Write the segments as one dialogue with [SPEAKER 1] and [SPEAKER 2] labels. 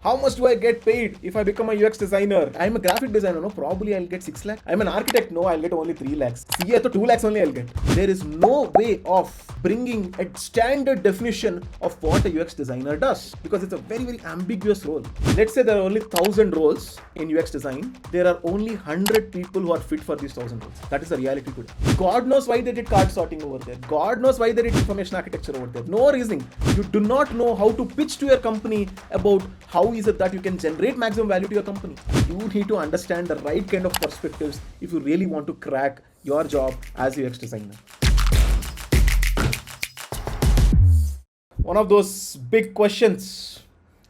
[SPEAKER 1] How much do I get paid if I become a UX designer? I'm a graphic designer, no, probably I'll get 6 lakhs. I'm an architect, no, I'll get only 3 lakhs. CA, so 2 lakhs only I'll get. There is no way of bringing a standard definition of what a UX designer does because it's a very, very ambiguous role. Let's say there are only 1,000 roles in UX design. There are only 100 people who are fit for these 1,000 roles. That is the reality today. God knows why they did card sorting over there. God knows why they did information architecture over there. No reasoning. You do not know how to pitch to your company about how is it that you can generate maximum value to your company. You need to understand the right kind of perspectives if you really want to crack your job as a UX designer. One of those big questions.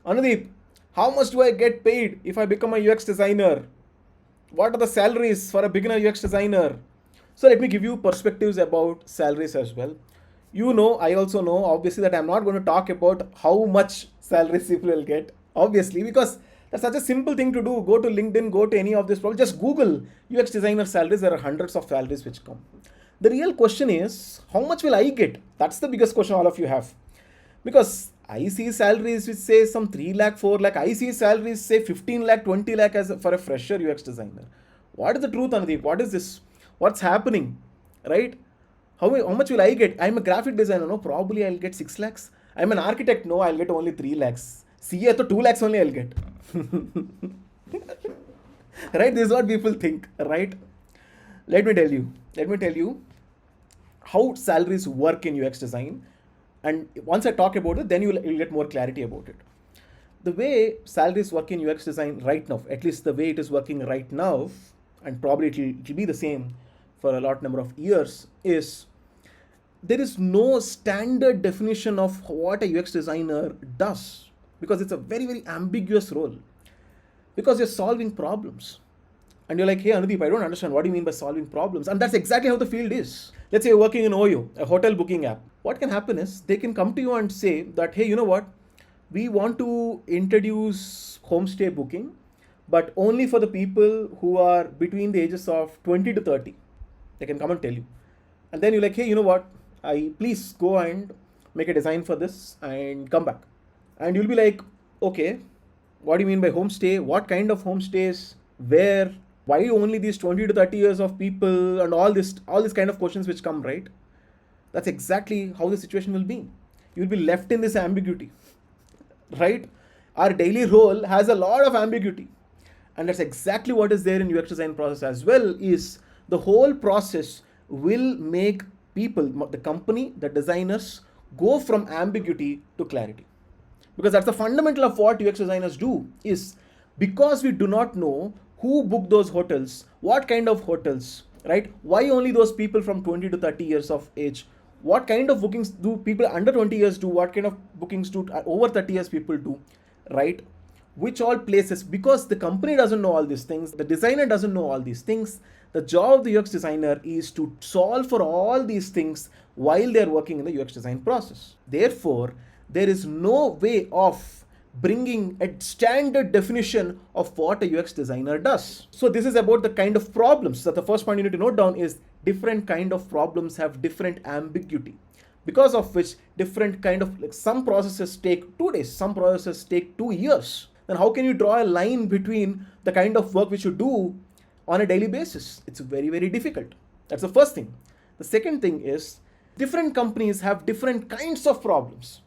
[SPEAKER 1] Anudeep, how much do I get paid if I become a UX designer? What are the salaries for a beginner UX designer? So let me give you perspectives about salaries as well. You know, I also know obviously that I'm not going to talk about how much salaries people will get, obviously, because that's such a simple thing to do. Go to LinkedIn, go to any of this, probably just Google UX designer salaries. There are hundreds of salaries which come. The real question is, how much will I get? That's the biggest question all of you have. Because I see salaries which say some 3 lakh, 4 lakh. I see salaries say 15 lakh, 20 lakh as for a fresher UX designer. What is the truth, Anudeep? What is this? What's happening? Right? How much will I get? I'm a graphic designer, no, probably I'll get 6 lakhs. I'm an architect, no, I'll get only 3 lakhs. CA, so 2 lakhs only I'll get. Right? This is what people think, right? Let me tell you how salaries work in UX design. And once I talk about it, then you'll get more clarity about it. The way salaries work in UX design right now, at least the way it is working right now, and probably it'll be the same for a lot number of years, is there is no standard definition of what a UX designer does because it's a very, very ambiguous role because you're solving problems. And you're like, hey, Anudeep, I don't understand. What do you mean by solving problems? And that's exactly how the field is. Let's say you're working in Oyo, a hotel booking app. What can happen is they can come to you and say that, hey, you know what? We want to introduce homestay booking, but only for the people who are between the ages of 20 to 30. They can come and tell you. And then you're like, hey, you know what? Please go and make a design for this and come back. And you'll be like, okay, what do you mean by homestay? What kind of homestays? Where? Why only these 20 to 30 years of people and all these kind of questions which come, right? That's exactly how the situation will be. You'll be left in this ambiguity, right? Our daily role has a lot of ambiguity. And that's exactly what is there in UX design process as well, is the whole process will make people, the company, the designers, go from ambiguity to clarity. Because that's the fundamental of what UX designers do, is because we do not know who booked those hotels, what kind of hotels, right? Why only those people from 20 to 30 years of age? What kind of bookings do people under 20 years do? What kind of bookings do over 30 years people do, right? Which all places, because the company doesn't know all these things, the designer doesn't know all these things. The job of the UX designer is to solve for all these things while they're working in the UX design process. Therefore, there is no way of bringing a standard definition of what a UX designer does. So this is about the kind of problems. So the first point you need to note down is different kind of problems have different ambiguity, because of which different kind of, like, some processes take 2 days, some processes take 2 years. Then how can you draw a line between the kind of work which you do on a daily basis? It's very, very difficult. That's the first thing. The second thing is different companies have different kinds of problems,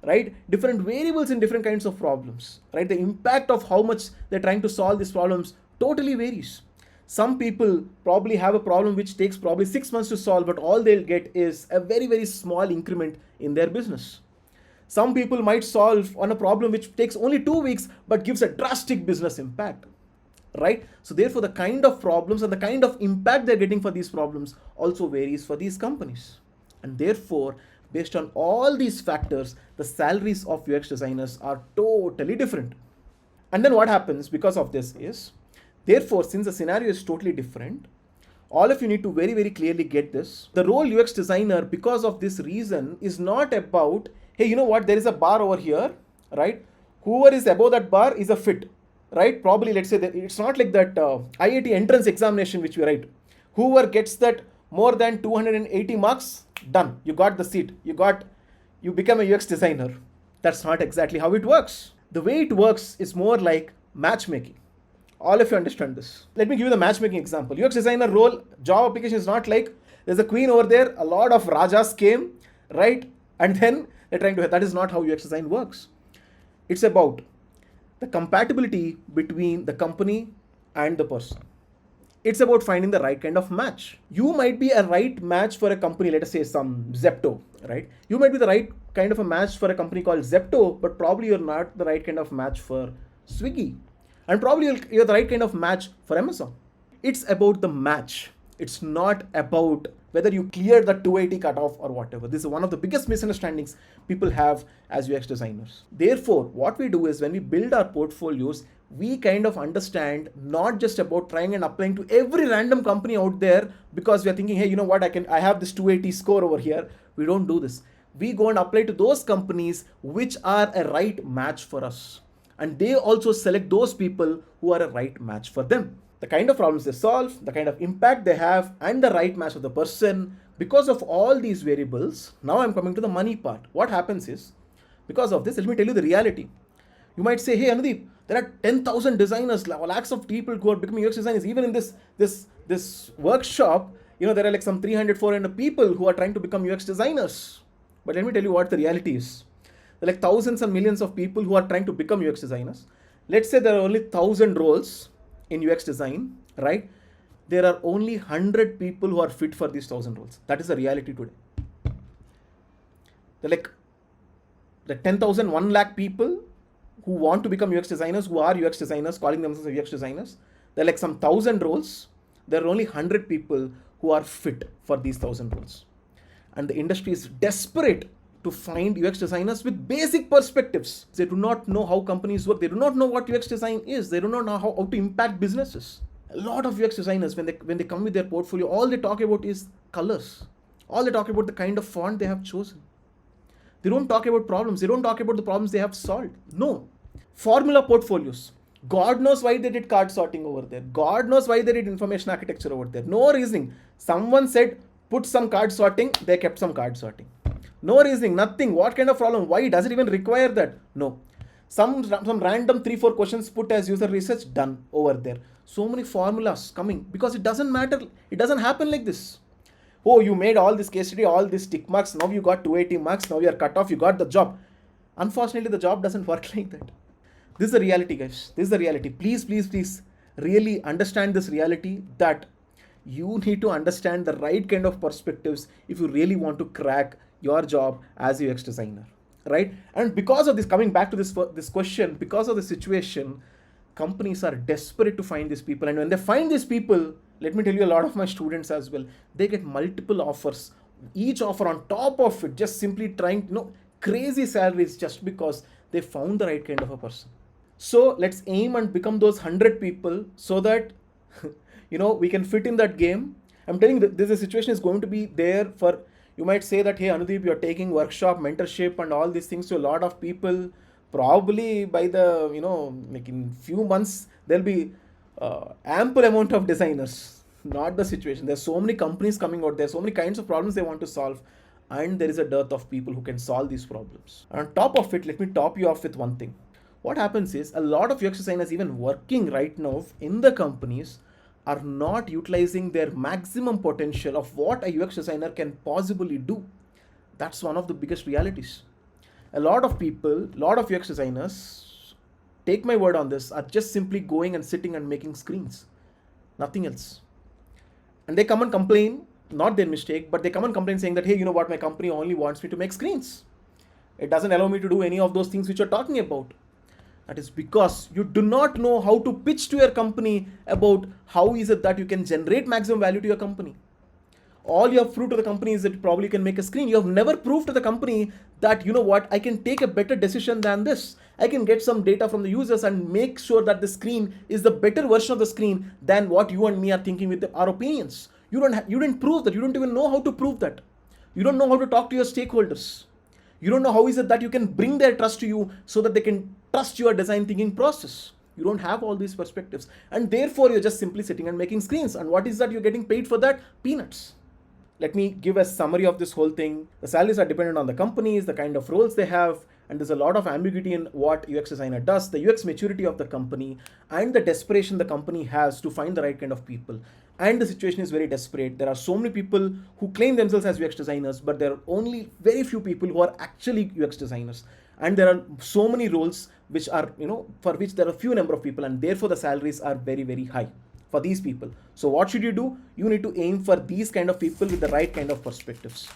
[SPEAKER 1] right? Different variables in different kinds of problems, right? The impact of how much they're trying to solve these problems totally varies. Some people probably have a problem which takes probably 6 months to solve, but all they'll get is a very, very small increment in their business. Some people might solve on a problem which takes only 2 weeks, but gives a drastic business impact, right? So therefore, the kind of problems and the kind of impact they're getting for these problems also varies for these companies. And therefore, based on all these factors, the salaries of UX designers are totally different. And then what happens because of this is, therefore, since the scenario is totally different, all of you need to very, very clearly get this. The role UX designer, because of this reason, is not about, hey, you know what, there is a bar over here, right? Whoever is above that bar is a fit, right? Probably, let's say that it's not like that IIT entrance examination which we write. Whoever gets that more than 280 marks, done. You got the seat. You become a UX designer. That's not exactly how it works. The way it works is more like matchmaking. All of you understand this. Let me give you the matchmaking example. UX designer role, job application is not like there's a queen over there, a lot of rajas came, right? And then they're trying to, that is not how UX design works. It's about the compatibility between the company and the person. It's about finding the right kind of match. You might be a right match for a company, let us say some Zepto, right? You might be the right kind of a match for a company called Zepto, but probably you're not the right kind of match for Swiggy. And probably you're the right kind of match for Amazon. It's about the match. It's not about whether you clear the 280 cutoff or whatever. This is one of the biggest misunderstandings people have as UX designers. Therefore, what we do is when we build our portfolios, we kind of understand not just about trying and applying to every random company out there because we are thinking, hey, you know what, I have this 280 score over here. We don't do this. We go and apply to those companies which are a right match for us. And they also select those people who are a right match for them. The kind of problems they solve, the kind of impact they have, and the right match of the person. Because of all these variables, now I'm coming to the money part. What happens is, because of this, let me tell you the reality. You might say, hey, Anudeep, there are 10,000 designers, lakhs of people who are becoming UX designers. Even in this workshop, there are like some 300, 400 people who are trying to become UX designers. But let me tell you what the reality is. There are like thousands and millions of people who are trying to become UX designers. Let's say there are only 1,000 roles in UX design, right? There are only 100 people who are fit for these 1,000 roles. That is the reality today. They're like the 10,000, 1 lakh people who want to become UX designers, who are UX designers, calling themselves UX designers. There are like some 1,000 roles. There are only 100 people who are fit for these 1,000 roles. And the industry is desperate to find UX designers with basic perspectives. They do not know how companies work. They do not know what UX design is. They do not know how to impact businesses. A lot of UX designers, when they come with their portfolio, all they talk about is colors. All they talk about the kind of font they have chosen. They don't talk about problems. They don't talk about the problems they have solved. No. Formula portfolios. God knows why they did card sorting over there. God knows why they did information architecture over there. No reasoning. Someone said, put some card sorting. They kept some card sorting. No reasoning, nothing. What kind of problem? Why does it even require that? No. Some random 3-4 questions put as user research, done over there. So many formulas coming because it doesn't matter. It doesn't happen like this. Oh, you made all this case study, all these tick marks. Now you got 280 marks. Now you are cut off. You got the job. Unfortunately, the job doesn't work like that. This is the reality, guys. This is the reality. Please, please, please really understand this reality that you need to understand the right kind of perspectives if you really want to crack your job as a UX designer, right? And because of this, coming back to this question, because of the situation, companies are desperate to find these people. And when they find these people, let me tell you, a lot of my students as well, they get multiple offers, each offer on top of it, just simply trying, crazy salaries just because they found the right kind of a person. So let's aim and become those 100 people so that, we can fit in that game. I'm telling you, this situation is going to be there for, you might say that, hey, Anudeep, you're taking workshop, mentorship and all these things to a lot of people. Probably by the, like in few months, there'll be ample amount of designers. Not the situation. There's so many companies coming out there, so many kinds of problems they want to solve. And there is a dearth of people who can solve these problems. And on top of it, let me top you off with one thing. What happens is a lot of UX designers even working right now in the companies are not utilizing their maximum potential of what a UX designer can possibly do. That's one of the biggest realities. A lot of people, a lot of UX designers, take my word on this, are just simply going and sitting and making screens. Nothing else. And they come and complain, not their mistake, but they come and complain saying that, hey, you know what, my company only wants me to make screens. It doesn't allow me to do any of those things which you're talking about. That is because you do not know how to pitch to your company about how is it that you can generate maximum value to your company. All you have proved to the company is that you probably can make a screen. You have never proved to the company that, I can take a better decision than this. I can get some data from the users and make sure that the screen is the better version of the screen than what you and me are thinking with our opinions. You didn't prove that. You don't even know how to prove that. You don't know how to talk to your stakeholders. You don't know how is it that you can bring their trust to you so that they can trust your design thinking process. You don't have all these perspectives. And therefore, you're just simply sitting and making screens. And what is that? You're getting paid for that? Peanuts. Let me give a summary of this whole thing. The salaries are dependent on the companies, the kind of roles they have, and there's a lot of ambiguity in what UX designer does, the UX maturity of the company, and the desperation the company has to find the right kind of people. And the situation is very desperate. There are so many people who claim themselves as UX designers, but there are only very few people who are actually UX designers. And there are so many roles which are, for which there are few number of people, and therefore the salaries are very, very high for these people. So what should you do? You need to aim for these kind of people with the right kind of perspectives.